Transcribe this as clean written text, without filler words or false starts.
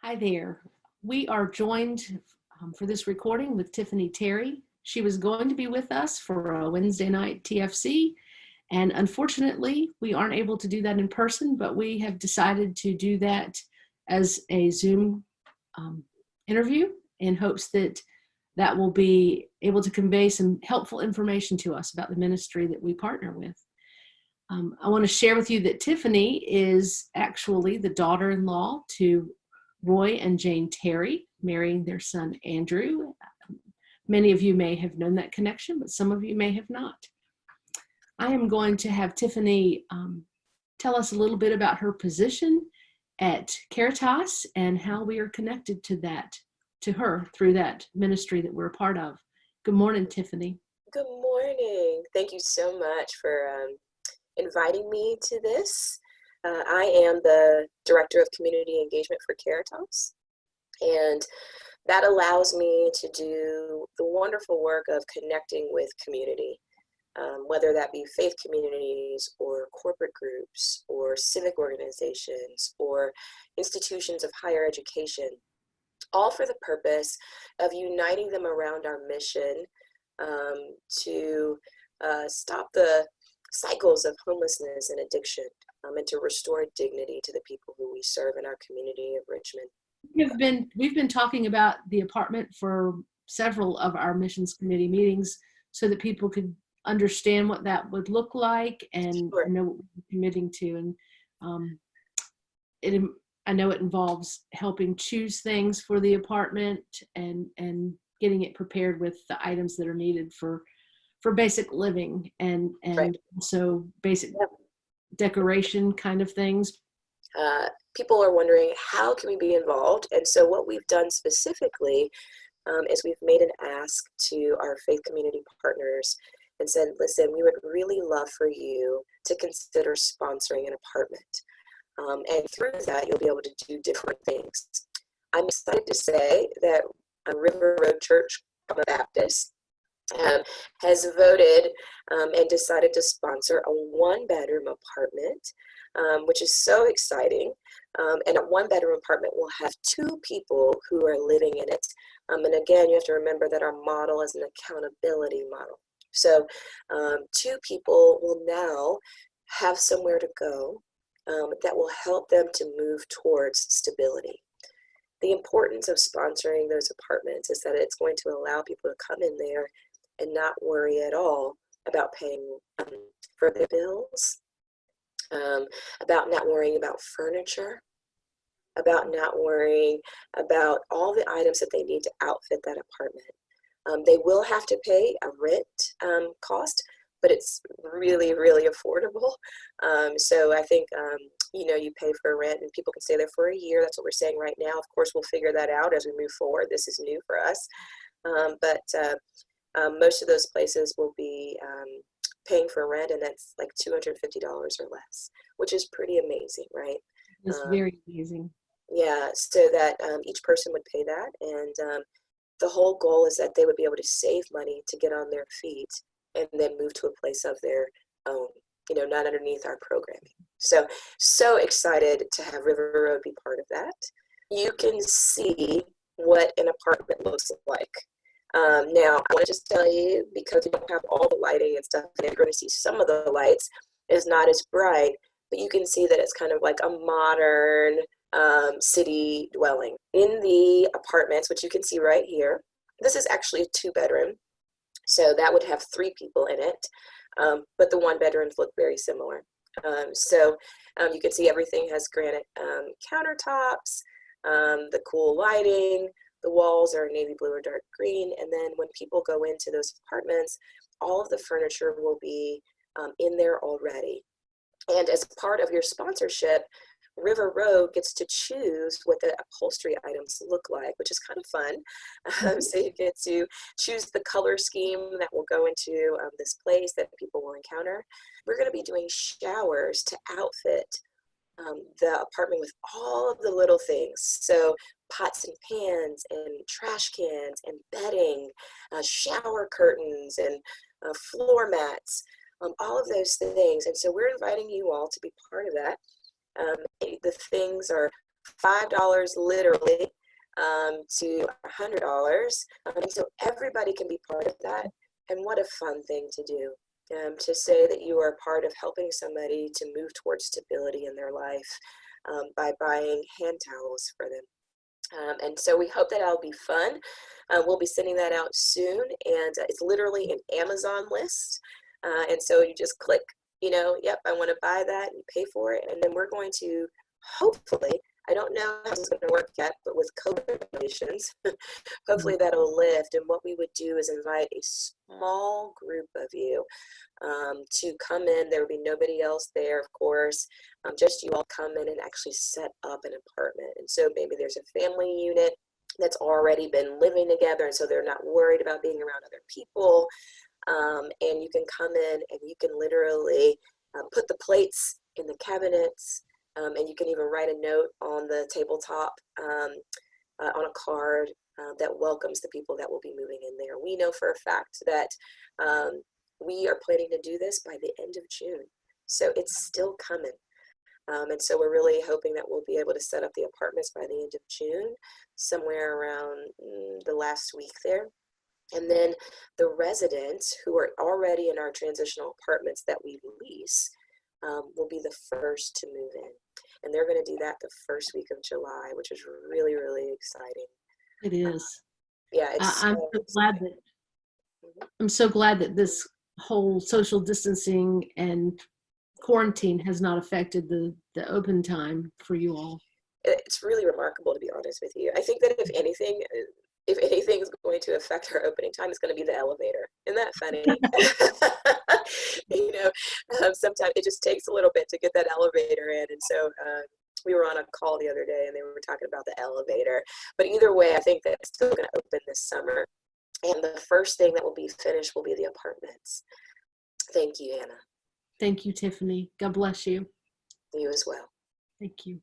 Hi there. We are joined for this recording with Tiffany Terry. She was going to be with us for a Wednesday night TFC, and unfortunately, we aren't able to do that in person, but we have decided to do that as a Zoom interview in hopes that that will be able to convey some helpful information to us about the ministry that we partner with. I want to share with you that Tiffany is actually the daughter-in-law to Roy and Jane Terry, marrying their son Andrew. Many of you may have known that connection, but some of you may have not. I am going to have Tiffany tell us a little bit about her position at CARITAS and how we are connected to her through that ministry that we're a part of. Good morning, Tiffany. Good morning. Thank you so much for inviting me to this. I am the Director of Community Engagement for CARITAS, and that allows me to do the wonderful work of connecting with community, whether that be faith communities or corporate groups or civic organizations or institutions of higher education, all for the purpose of uniting them around our mission to stop the cycles of homelessness and addiction, and to restore dignity to the people who we serve in our community of Richmond. We've been talking about the apartment for several of our missions committee meetings so that people could understand what that would look like and Sure. know what we're committing to. And I know it involves helping choose things for the apartment and getting it prepared with the items that are needed for basic living and Right. also basic decoration kind of things. People are wondering, how can we be involved? And so what we've done specifically is we've made an ask to our faith community partners and said, listen, we would really love for you to consider sponsoring an apartment. And through that, you'll be able to do different things. I'm excited to say that River Road Church, I'm a Baptist, has voted and decided to sponsor a one-bedroom apartment, which is so exciting. And a one-bedroom apartment will have two people who are living in it. And again, you have to remember that our model is an accountability model. So two people will now have somewhere to go that will help them to move towards stability. The importance of sponsoring those apartments is that it's going to allow people to come in there and not worry at all about paying for their bills, about not worrying about furniture, about not worrying about all the items that they need to outfit that apartment. They will have to pay a rent cost, but it's really, really affordable. So I think, you pay for rent and people can stay there for a year. That's what we're saying right now. Of course, we'll figure that out as we move forward. This is new for us. But most of those places will be paying for rent, and that's like $250 or less, which is pretty amazing, right? It's very amazing. Yeah, so that each person would pay that, and the whole goal is that they would be able to save money to get on their feet and then move to a place of their own, not underneath our programming. So excited to have River Road be part of that. You can see what an apartment looks like. Now, I want to just tell you, because we don't have all the lighting and stuff, and you're going to see some of the lights is not as bright, but you can see that it's kind of like a modern city dwelling. In the apartments, which you can see right here, this is actually a two-bedroom, so that would have three people in it, but the one-bedrooms look very similar. So you can see everything has granite countertops, the cool lighting. The walls are navy blue or dark green, and then when people go into those apartments, all of the furniture will be in there already. And as part of your sponsorship, River Road gets to choose what the upholstery items look like, which is kind of fun. So you get to choose the color scheme that will go into this place that people will encounter. We're going to be doing showers to outfit the apartment with all of the little things. So pots and pans and trash cans and bedding, shower curtains and floor mats, all of those things. And so we're inviting you all to be part of that. The things are $5 literally to $100. And so everybody can be part of that. And what a fun thing to do. To say that you are part of helping somebody to move towards stability in their life by buying hand towels for them. And so we hope that that'll be fun. We'll be sending that out soon, and it's literally an Amazon list. And so you just click, yep, I want to buy that, and you pay for it. And then we're going to hopefully, I don't know how it's going to work yet, but with COVID regulations, hopefully that'll lift. And what we would do is invite a small group of you to come in. There would be nobody else there, of course, just you all come in and actually set up an apartment. And so maybe there's a family unit that's already been living together, and so they're not worried about being around other people. And you can come in and you can literally put the plates in the cabinets. And you can even write a note on the tabletop on a card that welcomes the people that will be moving in there. We know for a fact that we are planning to do this by the end of June. So it's still coming. And so we're really hoping that we'll be able to set up the apartments by the end of June, somewhere around the last week there. And then the residents who are already in our transitional apartments that we lease will be the first to move in. And they're going to do that the first week of July, which is really, really exciting. It is. Yeah, I'm so glad that this whole social distancing and quarantine has not affected the open time for you all. It's really remarkable, to be honest with you. I think that if anything is going to affect our opening time, it's going to be the elevator. Isn't that funny? Sometimes it just takes a little bit to get that elevator in. And so we were on a call the other day and they were talking about the elevator. But either way, I think that it's still going to open this summer. And the first thing that will be finished will be the apartments. Thank you, Hannah. Thank you, Tiffany. God bless you. You as well. Thank you.